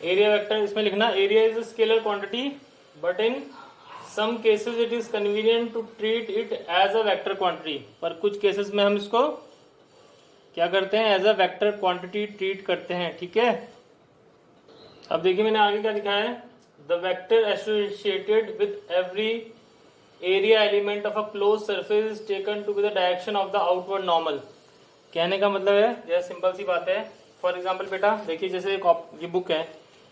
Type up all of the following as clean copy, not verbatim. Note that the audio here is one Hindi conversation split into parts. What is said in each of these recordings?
एरिया वेक्टर इसमें लिखना, area is a scalar quantity but in some cases it is convenient to treat it as a vector quantity. पर कुछ केसेस में हम इसको क्या करते हैं, as a vector quantity treat करते हैं। ठीक है, अब देखिए मैंने आगे क्या लिखा है, the vector associated with every area element of a close surface is taken to be the direction of the outward normal. कहने का मतलब है, जैसे सिंपल सी बात है, फॉर एग्जाम्पल बेटा देखिए, जैसे ये बुक है,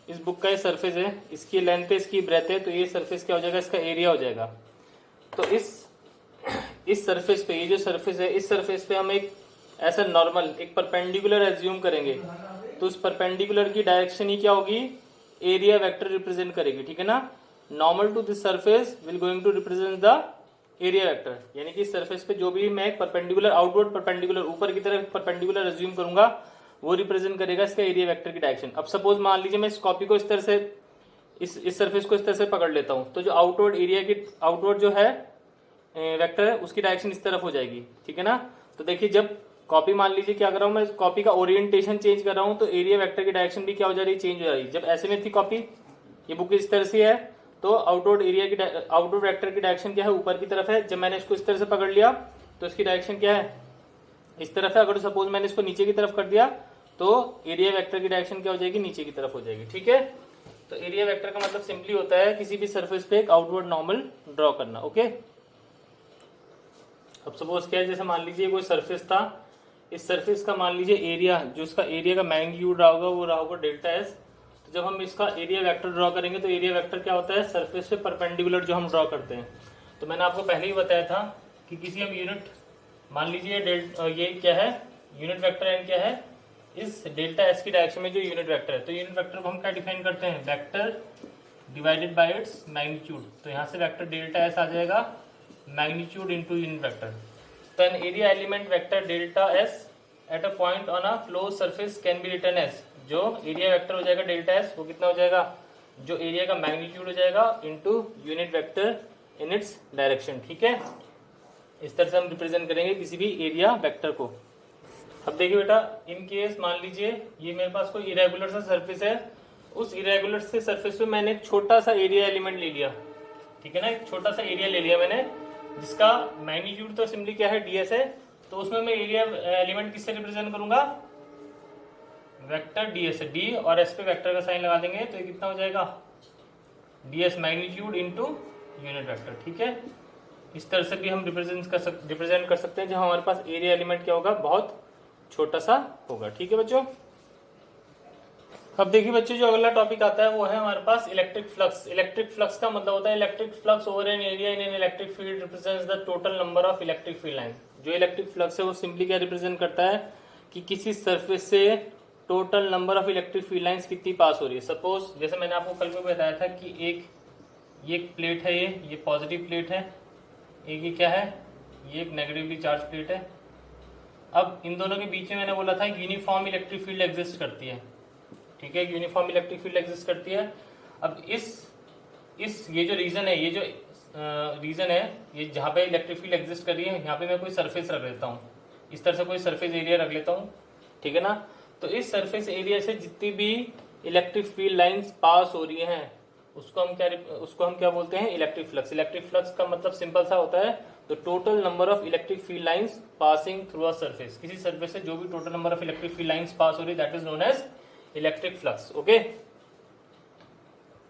इस बुक का ये सरफेस है, इसकी लेंथ है, इसकी ब्रेथ है, तो ये सरफेस क्या हो जाएगा, इसका एरिया हो जाएगा। तो इस सरफेस पे, ये जो सरफेस है, इस सरफेस पे हम एक ऐसा नॉर्मल एक परपेंडिकुलर एज्यूम करेंगे, तो उस परपेंडिकुलर की डायरेक्शन ही क्या होगी, एरिया वेक्टर रिप्रेजेंट करेगी। ठीक है ना, normal to this surface will going to represent the area vector, यानी कि सरफेस पे जो भी मैं एक परपेंडिकुलर आउटवर्ड परपेंडिकुलर ऊपर की तरफ परपेंडिकुलर एज्यूम करूंगा, वो रिप्रेजेंट करेगा इसका एरिया वेक्टर की डायरेक्शन। अब सपोज मान लीजिए मैं इस कॉपी को इस तरह से, इस सरफेस को इस तरह से पकड़ लेता हूं, तो जो आउटवर्ड एरिया की आउटवर्ड जो है वेक्टर है, उसकी डायरेक्शन इस तरफ हो जाएगी। ठीक है ना, तो देखिए जब कॉपी मान लीजिए क्या कर रहा हूं मैं, कॉपी का ओरिएंटेशन चेंज कर रहा हूं, तो एरिया वेक्टर की डायरेक्शन भी क्या हो जा रही है, चेंज हो जा रही है। जब ऐसे में थी कॉपी, ये बुक इस तरह से है, तो आउटवर्ड एरिया की आउटवर्ड वेक्टर की डायरेक्शन क्या है, ऊपर की तरफ है। जब मैंने इसको इस तरह से पकड़ लिया तो इसकी डायरेक्शन क्या है, इस तरफ है। अगर सपोज मैंने इसको नीचे की तरफ कर दिया तो एरिया वेक्टर की डायरेक्शन क्या हो जाएगी, नीचे की तरफ हो जाएगी। ठीक है, तो एरिया वेक्टर का मतलब सिंपली होता है किसी भी सरफेस पे एक आउटवर्ड नॉर्मल ड्रॉ करना। ओके, अब सपोज क्या है, जैसे मान लीजिए कोई सरफेस था, इस सरफेस का मान लीजिए एरिया, जो इसका एरिया का मैग्नीट्यूड रहा होगा वो रहा होगा डेल्टा एस। तो जब हम इसका एरिया वेक्टर ड्रॉ करेंगे तो एरिया वेक्टर क्या होता है, सरफेस पे परपेंडिकुलर जो हम ड्रॉ करते हैं। तो मैंने आपको पहले ही बताया था कि किसी हम यूनिट, मान लीजिए ये क्या है, यूनिट वेक्टर एन क्या है, इस डेल्टा एस की डायरेक्शन में जो यूनिट वेक्टर है, तो यूनिट वेक्टर को हम क्या डिफाइन करते हैं, vector divided by its magnitude. तो यहाँ से वेक्टर डेल्टा एस आ जाएगा, मैग्नीट्यूड इनटू यूनिट वेक्टर। तो an area element vector delta S at a point on a close surface can be written as, जो एरिया वेक्टर हो जाएगा डेल्टा एस, वो कितना हो जाएगा, जो एरिया का मैग्नीट्यूड हो जाएगा into unit vector in its direction. ठीक है, इस तरह से हम रिप्रेजेंट करेंगे किसी भी एरिया वेक्टर को। अब देखिए बेटा, इन केस मान लीजिए ये मेरे पास कोई इरेगुलर सा सरफेस है, उस इरेगुलर से सरफेस पे मैंने एक छोटा सा एरिया एलिमेंट ले लिया। ठीक है ना, एक छोटा सा एरिया ले लिया मैंने, जिसका मैग्नीट्यूड तो सिंपली क्या है, डीएस है। तो उसमें मैं एरिया एलिमेंट किससे रिप्रेजेंट करूंगा, वेक्टर डीएस है, डी और एस पे वेक्टर का साइन लगा देंगे, तो ये कितना हो जाएगा, DS magnitude into unit vector. ठीक है, इस तरह से भी हम रिप्रेजेंट कर सकते हैं, जहां हमारे पास एरिया एलिमेंट क्या होगा, बहुत छोटा सा होगा। ठीक है बच्चों, अब देखिए बच्चों, जो अगला टॉपिक आता है वो है हमारे पास इलेक्ट्रिक फ्लक्स। इलेक्ट्रिक फ्लक्स का मतलब होता है electric flux over an area in an electric field represents the total number of electric field line. जो इलेक्ट्रिक फ्लक्स है वो सिंपली क्या रिप्रेजेंट करता है कि किसी सरफेस से total number of electric field lines कितनी पास हो रही है। सपोज जैसे मैंने आपको कल में बताया था कि ये एक प्लेट है, ये पॉजिटिव प्लेट है, एक ये क्या है, ये एक नेगेटिवली चार्ज प्लेट है। अब इन दोनों के बीच में मैंने बोला था यूनिफॉर्म इलेक्ट्रिक फील्ड एग्जिस्ट करती है। ठीक है, यूनिफॉर्म इलेक्ट्रिक फील्ड एग्जिस्ट करती है। अब इस ये जो रीजन है, ये जो रीजन है, ये जहाँ पे इलेक्ट्रिक फील्ड एग्जिस्ट कर रही है, यहाँ पे मैं कोई सरफेस रख लेता हूँ, इस तरह से कोई सरफेस एरिया रख लेता हूँ। ठीक है ना, तो इस सरफेस एरिया से जितनी भी इलेक्ट्रिक फील्ड लाइंस पास हो रही हैं उसको हम क्या बोलते हैं, इलेक्ट्रिक फ्लक्स। इलेक्ट्रिक फ्लक्स का मतलब सिंपल सा होता है the total number of electric field lines passing through a surface. किसी सरफेस से जो भी total number of electric field lines pass हो रही है that is known as electric flux. Okay.